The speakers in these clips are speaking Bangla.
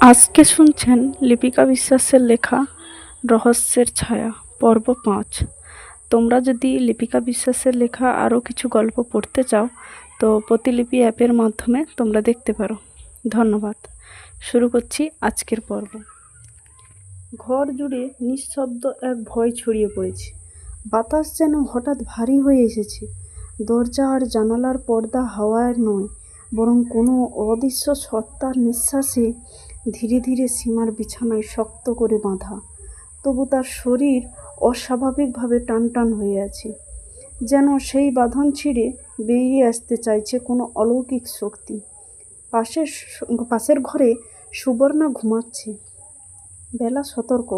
আজকে শুনছেন লিপিকা বিশ্বাসের লেখা রহস্যের ছায়া পর্ব ৫। তোমরা যদি লিপিকা বিশ্বাসের লেখা আরও কিছু গল্প পড়তে চাও তো প্রতিলিপি অ্যাপের মাধ্যমে তোমরা দেখতে পারো। ধন্যবাদ। শুরু করছি আজকের পর্ব। ঘর জুড়ে নিঃশব্দ এক ভয় ছড়িয়ে পড়েছে। বাতাস যেন হঠাৎ ভারী হয়ে এসেছে। দরজা আর জানালার পর্দা হাওয়ায় নয়, বরং কোনো অদৃশ্য সত্তার নিঃশ্বাসে ধীরে ধীরে সীমার বিছানায় শক্ত করে বাঁধা। তবু তার শরীর অস্বাভাবিকভাবে টানটান হয়ে আছে, যেন সেই বাঁধন ছিঁড়ে বেরিয়ে আসতে চাইছে কোনো অলৌকিক শক্তি। পাশের ঘরে সুবর্ণা ঘুমাচ্ছে। বেলা সতর্ক,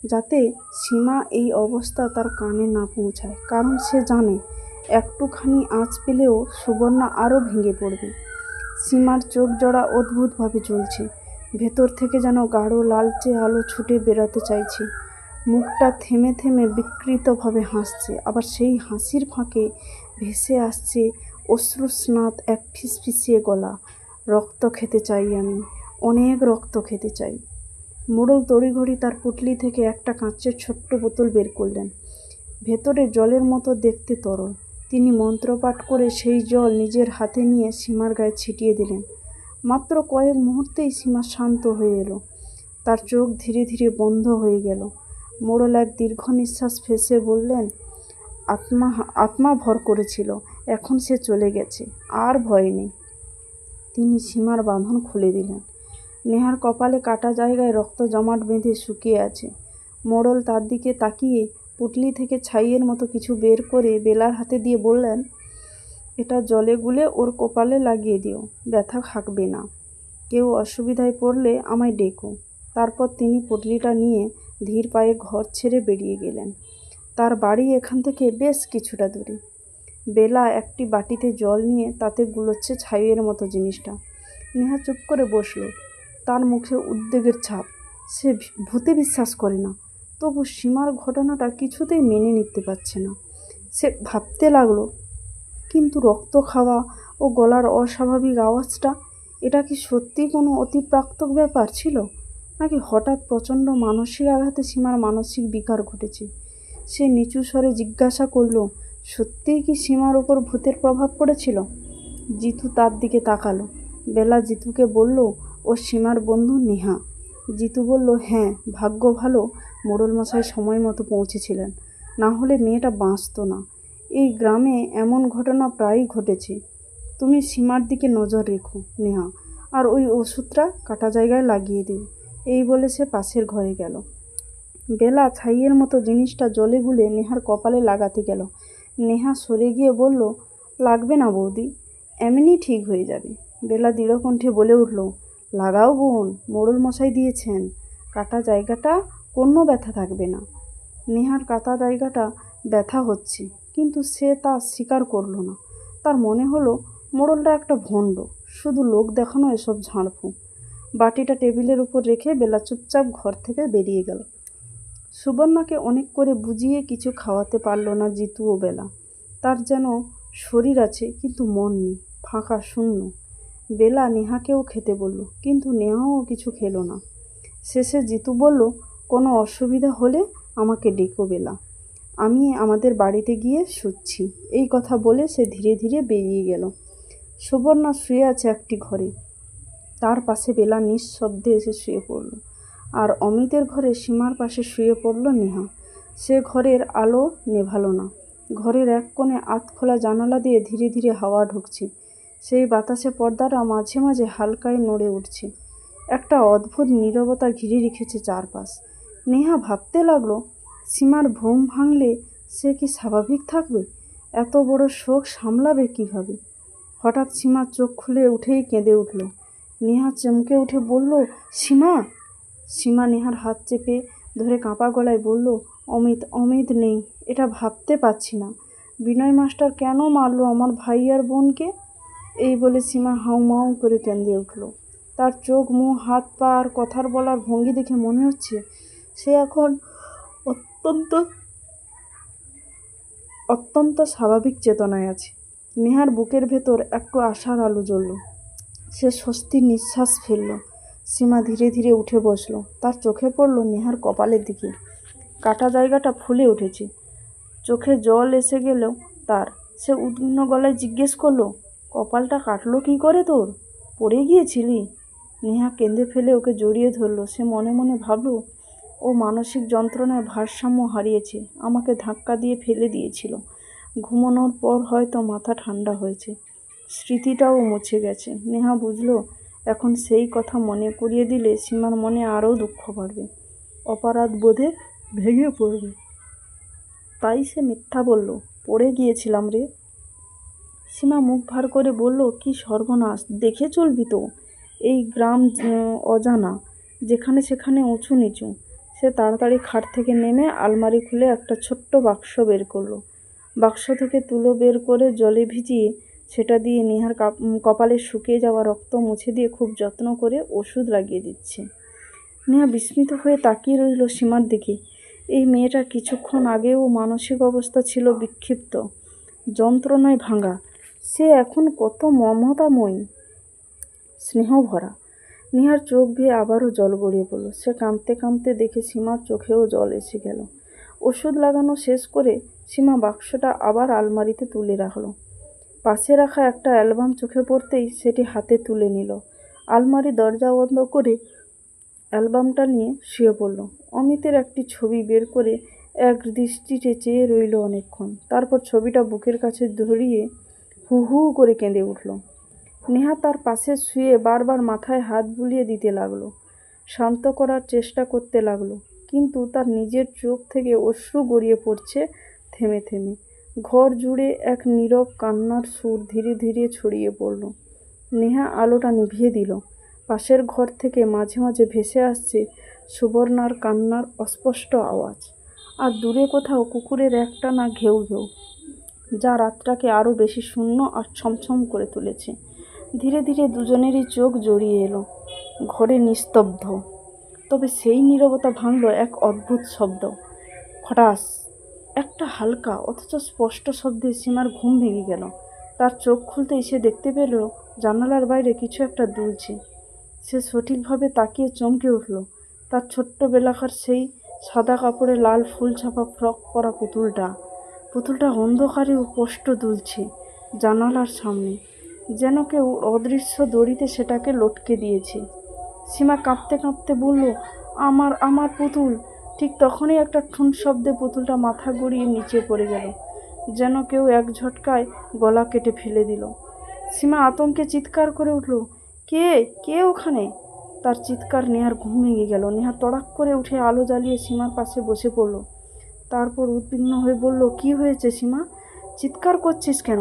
যাতে সীমা এই অবস্থা তার কানে না পৌঁছায়, কারণ সে জানে একটুখানি আঁচ পেলেও সুবর্ণা আরও ভেঙে পড়বে। সীমার চোখ জোড়া অদ্ভুতভাবে জ্বলছে। ভেতর থেকে যেন গাঢ় লালচে আলো ছুটে বেরোতে চাইছে। মুখটা থেমে থেমে বিকৃতভাবে হাসছে, আবার সেই হাসির ফাঁকে ভেসে আসছে অশ্রুস্নাত এক ফিসফিসিয়ে গলা। রক্ত খেতে চাই আমি, অনেক রক্ত খেতে চাই। মোড়ল তড়িঘড়ি তার পুঁটলি থেকে একটা কাঁচের ছোট্ট বোতল বের করলেন। ভেতরে জলের মতো দেখতে তরল। তিনি মন্ত্রপাঠ করে সেই জল নিজের হাতে নিয়ে সীমার গায়ে ছিটিয়ে দিলেন। মাত্র কয়েক মুহূর্তেই সীমা শান্ত হয়ে এলো। তার চোখ ধীরে ধীরে বন্ধ হয়ে গেল। মোড়ল এক দীর্ঘ নিঃশ্বাস ফেঁসে বললেন, আত্মা ভর করেছিল, এখন সে চলে গেছে, আর ভয় নেই। তিনি সীমার বাঁধন খুলে দিলেন। নেহার কপালে কাটা জায়গায় রক্ত জমাট বেঁধে শুকিয়ে আছে। মোড়ল তার দিকে তাকিয়ে পুঁটলি থেকে ছাইয়ের মতো কিছু বের করে বেলার হাতে দিয়ে বললেন, এটা জলে গুলে ওর কপালে লাগিয়ে দিও, ব্যথা থাকবে না। কেউ অসুবিধায় পড়লে আমায় ডেকো। তারপর তিনি পুঁটলিটা নিয়ে ধীর পায়ে ঘর ছেড়ে বেরিয়ে গেলেন। তার বাড়ি এখান থেকে বেশ কিছুটা দূরে। বেলা একটি বাটিতে জল নিয়ে তাতে গুলোচ্ছে ছাইয়ের মতো জিনিসটা। নেহা চুপ করে বসল। তার মুখে উদ্বেগের ছাপ। সে ভূতে বিশ্বাস করে না, তবু সীমার ঘটনাটা কিছুতেই মেনে নিতে পারছে না। সে ভাবতে লাগলো, কিন্তু রক্ত খাওয়া ও গলার অস্বাভাবিক আওয়াজটা, এটা কি সত্যি কোনো অতিপ্রাকৃত ব্যাপার ছিল, নাকি হঠাৎ প্রচণ্ড মানসিক আঘাতে সীমার মানসিক বিকার ঘটেছে? সে নিচু স্বরে জিজ্ঞাসা করল, সত্যিই কি সীমার ওপর ভূতের প্রভাব পড়েছিল? জিতু তার দিকে তাকালো। বেলা জিতুকে বলল, ও সীমার বন্ধু নেহা। জিতু বলল, হ্যাঁ, ভাগ্য ভালো মোড়লমশাই সময় মতো পৌঁছেছিলেন, না হলে মেয়েটা বাঁচত না। এই গ্রামে এমন ঘটনা প্রায়ই ঘটেছে। তুমি সীমার দিকে নজর রেখো নেহা, আর ওই ওষুধটা কাটা জায়গায় লাগিয়ে দিও। এই বলে সে পাশের ঘরে গেল। বেলা ছাইয়ের মতো জিনিসটা জলে গুলে নেহার কপালে লাগাতে গেল। নেহা সরে গিয়ে বলল, লাগবে না বৌদি, এমনি ঠিক হয়ে যাবে। বেলা দৃঢ়কণ্ঠে বলে উঠল, লাগাও বোন, মোড়ল মশাই দিয়েছেন, কাটা জায়গাটা কোনো ব্যথা থাকবে না। নেহার কাটা জায়গাটা ব্যথা হচ্ছে, কিন্তু সে তা স্বীকার করল না। তার মনে হলো মোড়লটা একটা ভণ্ড, শুধু লোক দেখানো এসব ঝাড়ফুঁক। বাটিটা টেবিলের উপর রেখে বেলা চুপচাপ ঘর থেকে বেরিয়ে গেল। সুবর্ণাকে অনেক করে বুঝিয়ে কিছু খাওয়াতে পারল না জিতু ও বেলা। তার যেন শরীর আছে কিন্তু মন নেই, ফাঁকা শূন্য। বেলা নেহাকেও খেতে বলল, কিন্তু নেহাও কিছু খেলো না। শেষে জিতু বলল, কোনো অসুবিধা হলে আমাকে ডেকো বেলা, আমি আমাদের বাড়িতে গিয়ে শুচ্ছি। এই কথা বলে সে ধীরে ধীরে বেরিয়ে গেল। সুবর্ণা শুয়ে আছে একটি ঘরে। তার পাশে বেলা নিঃশব্দে এসে শুয়ে পড়ল। আর অমিতের ঘরে সীমার পাশে শুয়ে পড়ল নেহা। সে ঘরের আলো নেভালো না। ঘরের এক কোণে আধখোলা জানালা দিয়ে ধীরে ধীরে হাওয়া ঢুকছে। সেই বাতাসে পর্দাটা মাঝে মাঝে হালকায় নড়ে উঠছে। একটা অদ্ভুত নীরবতা ঘিরে রেখেছে চারপাশ। নেহা ভাবতে লাগলো, সীমার ঘুম ভাঙলে সে কি স্বাভাবিক থাকবে? এত বড় শোক সামলাবে কিভাবে? হঠাৎ সীমা চোখ খুলে উঠেই কেঁদে উঠল। নেহা চমকে উঠে বলল, সীমা। সীমা নেহার হাত চেপে ধরে কাঁপা গলায় বলল, অমিত, অমিত নেই, এটা ভাবতে পারছি না। বিনয় মাস্টার কেন মারলো আমার ভাই আর বোনকে? এই বলে সীমা হাউমাউ করে কেঁদে উঠল। তার চোখ, মুখ, হাত পা আর কথার বলার ভঙ্গি দেখে মনে হচ্ছে সে এখন অত্যন্ত অত্যন্ত স্বাভাবিক চেতনায় আছে। নেহার বুকের ভেতর একটু আশার আলো জ্বলল। সে স্বস্তির নিঃশ্বাস ফেলল। সীমা ধীরে ধীরে উঠে বসল। তার চোখে পড়ল নেহার কপালের দিকে। কাটা জায়গাটা ফুলে উঠেছে। চোখে জল এসে গেল তার। সে উদ্বিগ্ন গলায় জিজ্ঞেস করলো, কপালটা কাটলো কি করে তোর? পড়ে গিয়েছিলি? নেহা কেঁদে ফেলে ওকে জড়িয়ে ধরল। সে মনে মনে ভাবল, ও মানসিক যন্ত্রণায় ভারসাম্য হারিয়েছে, আমাকে ধাক্কা দিয়ে ফেলে দিয়েছিল। ঘুমানোর পর হয়তো মাথা ঠান্ডা হয়েছে, স্মৃতিটাও মুছে গেছে। নেহা বুঝলো এখন সেই কথা মনে করিয়ে দিলে সীমার মনে আরও দুঃখ বাড়বে, অপরাধ বোধে ভেঙে পড়বে। তাই সে মিথ্যা বলল, পড়ে গিয়েছিলাম রে। সীমা মুখ ভার করে বলল, কি সর্বনাশ, দেখে চলবি তো। এই গ্রাম অজানা, যেখানে সেখানে উঁচু নিচু। সে তাড়াতাড়ি খাট থেকে নেমে আলমারি খুলে একটা ছোট্ট বাক্স বের করলো। বাক্স থেকে তুলো বের করে জলে ভিজিয়ে সেটা দিয়ে নেহার কপালে শুকিয়ে যাওয়া রক্ত মুছে দিয়ে খুব যত্ন করে ওষুধ লাগিয়ে দিচ্ছে। নেহা বিস্মিত হয়ে তাকিয়ে রইল সীমার দিকে। এই মেয়েটা কিছুক্ষণ আগেও মানসিক অবস্থা ছিল বিক্ষিপ্ত, যন্ত্রণায় ভাঙা। সে এখন কত মমতাময়ী, স্নেহভরা। নেহার চোখ বেয়ে আবারও জল গড়িয়ে পড়ল। সে কাঁদতে কাঁদতে দেখে সীমার চোখেও জল এসে গেল। ওষুধ লাগানো শেষ করে সীমা বাক্সটা আবার আলমারিতে তুলে রাখল। পাশে রাখা একটা অ্যালবাম চোখে পড়তেই সেটি হাতে তুলে নিল। আলমারি দরজা বন্ধ করে অ্যালবামটা নিয়ে শুয়ে পড়ল। অমিতের একটি ছবি বের করে এক দৃষ্টিতে চেয়ে রইল অনেকক্ষণ। তারপর ছবিটা বুকের কাছে ধরিয়ে হু হু করে কেঁদে উঠল। নেহা তার পাশে শুয়ে বারবার মাথায় হাত বুলিয়ে দিতে লাগলো, শান্ত করার চেষ্টা করতে লাগলো। কিন্তু তার নিজের চোখ থেকে অশ্রু গড়িয়ে পড়ছে থেমে থেমে। ঘর জুড়ে এক নীরব কান্নার সুর ধীরে ধীরে ছড়িয়ে পড়ল। নেহা আলোটা নিভিয়ে দিল। পাশের ঘর থেকে মাঝে মাঝে ভেসে আসছে সুবর্ণার কান্নার অস্পষ্ট আওয়াজ, আর দূরে কোথাও কুকুরের একটানা ঘেউ ঘেউ, যা রাতটাকে আরও বেশি শূন্য আর ছমছম করে তুলেছে। ধীরে ধীরে দুজনেরই চোখ জড়িয়ে এলো। ঘরে নিস্তব্ধ, তবে সেই নীরবতা ভাঙল এক অদ্ভুত শব্দ। হঠাৎ একটা হালকা অথচ স্পষ্ট শব্দে সীমার ঘুম ভেঙে গেল। তার চোখ খুলতেই সে দেখতে পেল জানালার বাইরে কিছু একটা দুলছে। সে সঠিকভাবে তাকিয়ে চমকে উঠল। তার ছোট্টবেলাকার সেই সাদা কাপড়ে লাল ফুল ছাপা ফ্রক পরা পুতুলটা অন্ধকারে স্পষ্ট দুলছে জানালার সামনে, যেন কেউ অদৃশ্য দড়িতে সেটাকে লটকে দিয়েছে। সীমা কাঁপতে কাঁপতে বলল, আমার আমার পুতুল। ঠিক তখনই একটা ঠুন শব্দে পুতুলটা মাথা গড়িয়ে নিচে পড়ে গেল, যেন কেউ এক ঝটকায় গলা কেটে ফেলে দিল। সীমা আতঙ্কে চিৎকার করে উঠল, কে কে ওখানে? তার চিৎকার নেহার ঘুম ভেঙে গেল। নেহা তড়াক করে উঠে আলো জ্বালিয়ে সীমার পাশে বসে পড়ল। তারপর উদ্বিগ্ন হয়ে বলল, কি হয়েছে সীমা? চিৎকার করছিস কেন?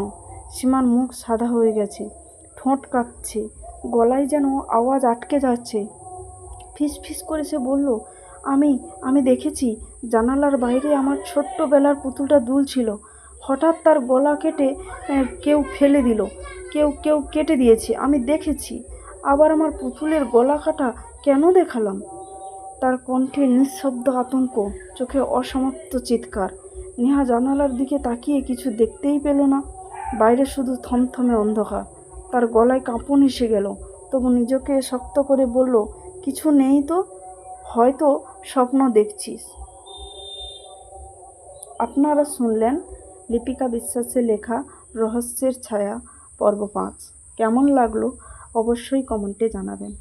সীমার মুখ সাদা হয়ে গেছে, ঠোঁট কাঁপছে, গলায় যেন আওয়াজ আটকে যাচ্ছে। ফিস ফিস করে সে বলল, আমি আমি দেখেছি জানালার বাইরে আমার ছোট্টবেলার পুতুলটা দুলছিল। হঠাৎ তার গলা কেটে কেউ ফেলে দিল, কেউ কেটে দিয়েছে, আমি দেখেছি। আবার আমার পুতুলের গলা কাটা কেন দেখালাম? তার কণ্ঠে নিঃশব্দ আতঙ্ক, চোখে অসমাপ্ত চিৎকার। নেহা জানালার দিকে তাকিয়ে কিছু দেখতেই পেল না। বাইরে শুধু থমথমে অন্ধকার। তার গলায় কাঁপন এসে গেল, তবু নিজেকে শক্ত করে বলল, কিছু নেই তো, হয়তো স্বপ্ন দেখছিস। আপনারা শুনলেন লিপিকা বিশ্বাসের লেখা রহস্যের ছায়া পর্ব 5। কেমন লাগলো অবশ্যই কমেন্টে জানাবেন।